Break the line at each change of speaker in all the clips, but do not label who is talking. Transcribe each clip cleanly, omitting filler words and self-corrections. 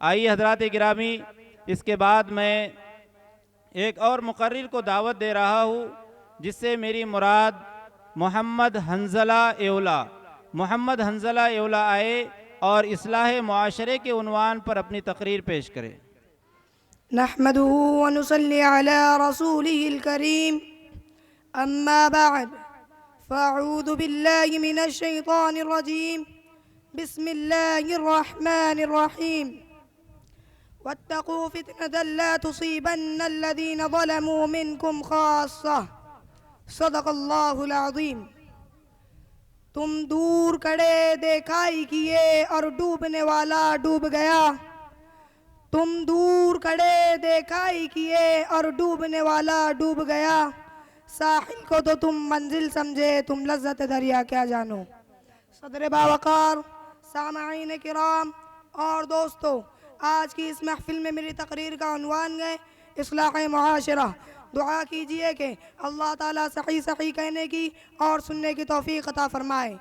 आइए हजरात गिरामी, इसके बाद मैं एक और मुकर्रिर को दावत दे रहा हूँ, जिससे मेरी मुराद मोहम्मद हंज़ला एवला आए और इस्लाह मुआशरे के उन्वान पर अपनी तकरीर पेश करें।
नहमदुहु व नुसल्ली अला रसूलिहिल करीम, अम्मा बाद, फ़अऊज़ु बिल्लाहि मिनश शैतानिर रजीम, बिस्मिल्लाहिर रहमानिर रहीम। वत्तक़ू फ़ितनतन ला तुसीबन्नल लज़ीना ज़लमू मिनकुम ख़ास्सा, सदक़ल्लाहुल अज़ीम। तुम दूर खड़े देखाई किए और डूबने वाला डूब गया। तुम दूर खड़े देखाई किए और डूबने वाला डूब गया। साहिल को तो तुम मंजिल समझे, तुम लज्जत दरिया क्या जानो। सदर बावकार, सामाईन किराम और दोस्तों, आज की इस महफिल में मेरी तकरीर का उन्वान है इस्लाह मुआशरा। दुआ कीजिए कि अल्लाह ताला सही सही कहने की और सुनने की तौफीक अता फरमाए।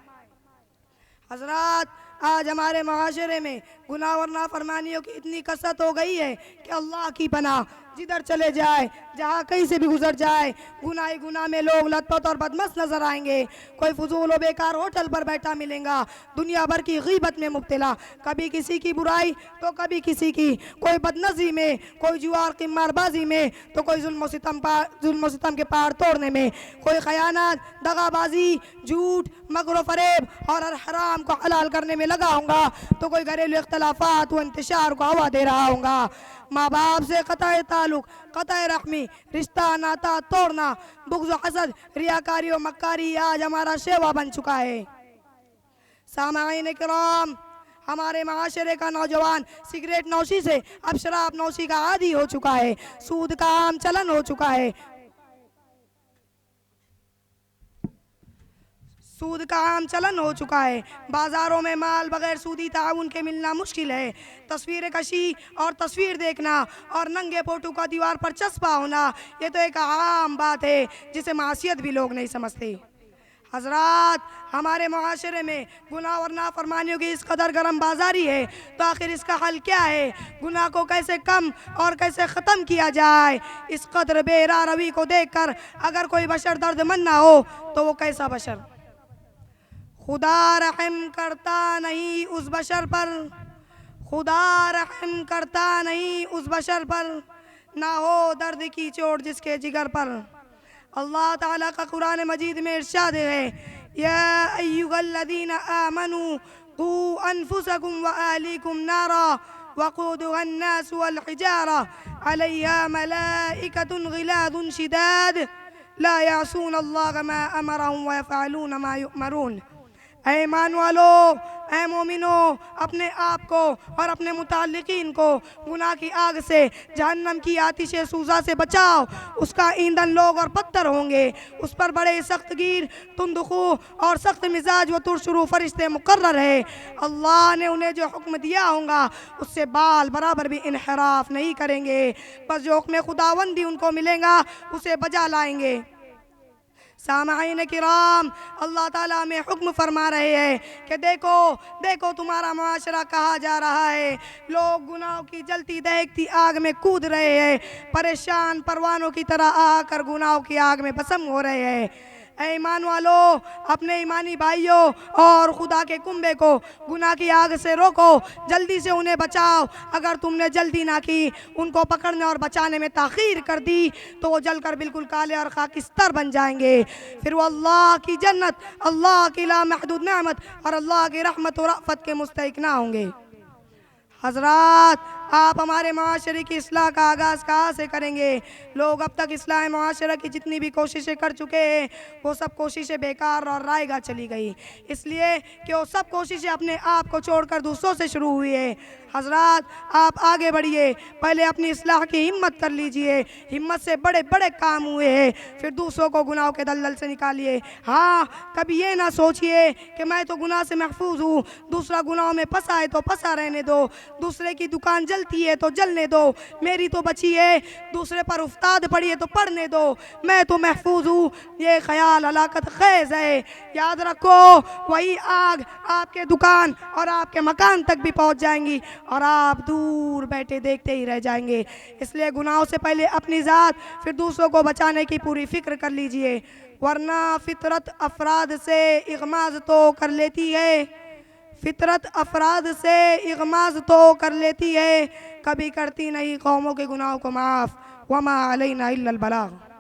हजरात, आज हमारे मुआशरे में गुनाह और नाफरमानियों की इतनी कसरत हो गई है कि अल्लाह की पनाह, जिधर चले जाए, जहाँ कहीं से भी गुजर जाए, गुनाह ही गुनाह में लोग लतपत और बदमस्त नजर आएंगे। कोई फजूल व बेकार होटल पर बैठा मिलेगा, दुनिया भर की गीबत में मुब्तला, कभी किसी की बुराई तो कभी किसी की, कोई बदनज़ी में, कोई जुआर क़िमारबाजी में तो कोई जुल्म सितम के पहाड़ तोड़ने में, कोई खयानत, दगाबाजी, झूठ, मकर फरेब और हर हराम को हलाल करने में लगा होगा, तो कोई घरेलू इख्तलाफात व इंतशार को हवा दे रहा होगा। माँ बाप से क़ताए ताल्लुक़, क़ताए रहमी, रिश्ता नाता तोड़ना, बुग़्ज़ हसद, रियाकारी और मक्कारी आज हमारा शेवा बन चुका है। सामाईन किराम, हमारे माशरे का नौजवान सिगरेट नौशी से अब शराब नौशी का आदी हो चुका है। सूद का आम चलन हो चुका है। सूद का आम चलन हो चुका है। बाज़ारों में माल बगैर सूदी ताउन के मिलना मुश्किल है। तस्वीर कशी और तस्वीर देखना और नंगे फोटो का दीवार पर चस्पा होना, ये तो एक आम बात है जिसे मासियत भी लोग नहीं समझते। हजरात, हमारे मुआशरे में गुनाह और नाफरमानियों की इस कदर गरम बाजारी है, तो आखिर इसका हल क्या है? गुनाह को कैसे कम और कैसे ख़त्म किया जाए? इस कदर बेरा रवि को देखकर अगर कोई बशर दर्दमंद ना हो तो वो कैसा बशर? खुदा रहम करता नहीं उस बशर पर, खुदा रहम करता नहीं उस बशर पर, ना हो दर्द की चोट जिसके जिगर पर। अल्लाह ताला का कुरान मजीद में इरशाद है, या अय्युहल्लज़ीना आमनू कू अनफुसकुम व अहलीकुम नारा वक़ूदुहा अन्नास वल हिजारा अलैहा मलाइकतुन गिलादुन शिदाद ला यासून अल्लाह मा अमरहुम व यफ़अलून मा युअमरून। ऐ ईमान वालो, ऐ मोमिनो, अपने आप को और अपने मुताल्लिकीन को गुनाह की आग से, जहन्नम की आतिश सूजा से बचाओ। उसका ईंधन लोग और पत्थर होंगे, उस पर बड़े सख्त गिर, तुंदखू और सख्त मिजाज व तुरशुरू फरिश्ते मुकर्रर है। अल्लाह ने उन्हें जो हुक्म दिया होगा उससे बाल बराबर भी इनहराफ नहीं करेंगे। बस जो हुक्म खुदावंदी उनको मिलेगा उसे बजा लाएंगे। सामाईन किराम, अल्लाह ताला हमें हुक्म फरमा रहे हैं कि देखो देखो तुम्हारा मुआशरा कहा जा रहा है। लोग गुनाहों की जलती दहकती आग में कूद रहे हैं, परेशान परवानों की तरह आकर गुनाहों की आग में भस्म हो रहे हैं। ऐ ईमान वालो, अपने ईमानी भाइयों और खुदा के कुंबे को गुनाह की आग से रोको, जल्दी से उन्हें बचाओ। अगर तुमने जल्दी ना की, उनको पकड़ने और बचाने में ताख़ीर कर दी तो वो जलकर बिल्कुल काले और खाकिस्तर बन जाएंगे। फिर वो अल्लाह की जन्नत, अल्लाह की लामहदूद नेमत और अल्लाह की रहमत और रफ़त के मुस्तहिक़ ना होंगे। हजरात, आप हमारे माशरे की इस्लाह का आगाज़ कहाँ से करेंगे? लोग अब तक इस्लाह माशरा की जितनी भी कोशिशें कर चुके हैं वो सब कोशिशें बेकार और रायगा चली गई, इसलिए कि वो सब कोशिशें अपने आप को छोड़कर दूसरों से शुरू हुई है। हजरात, आप आगे बढ़िए, पहले अपनी इस्लाह की हिम्मत कर लीजिए। हिम्मत से बड़े बड़े काम हुए हैं, फिर दूसरों को गुनाहों के दलदल से निकालिए। हाँ, कभी ये ना सोचिए कि मैं तो गुनाह से महफूज हूँ, दूसरा गुनाहों में फंसा है तो फंसा रहने दो, दूसरे की दुकान जलती है तो जलने दो, मेरी तो बची है, दूसरे पर उफ्ताद पड़ी है तो पढ़ने दो, मैं तो महफूज हूँ। ये ख्याल हलाकत खेज है। याद रखो, वही आग आपके दुकान और आपके मकान तक भी पहुँच जाएंगी और आप दूर बैठे देखते ही रह जाएंगे। इसलिए गुनाहों से पहले अपनी ज़ात फिर दूसरों को बचाने की पूरी फिक्र कर लीजिए, वरना फितरत अफराद से इग़माज़ तो कर लेती है, फितरत अफराद से इग़माज़ तो कर लेती है, कभी करती नहीं कौमों के गुनाहों को माफ़। वमा अलैना इल्लल बलाग।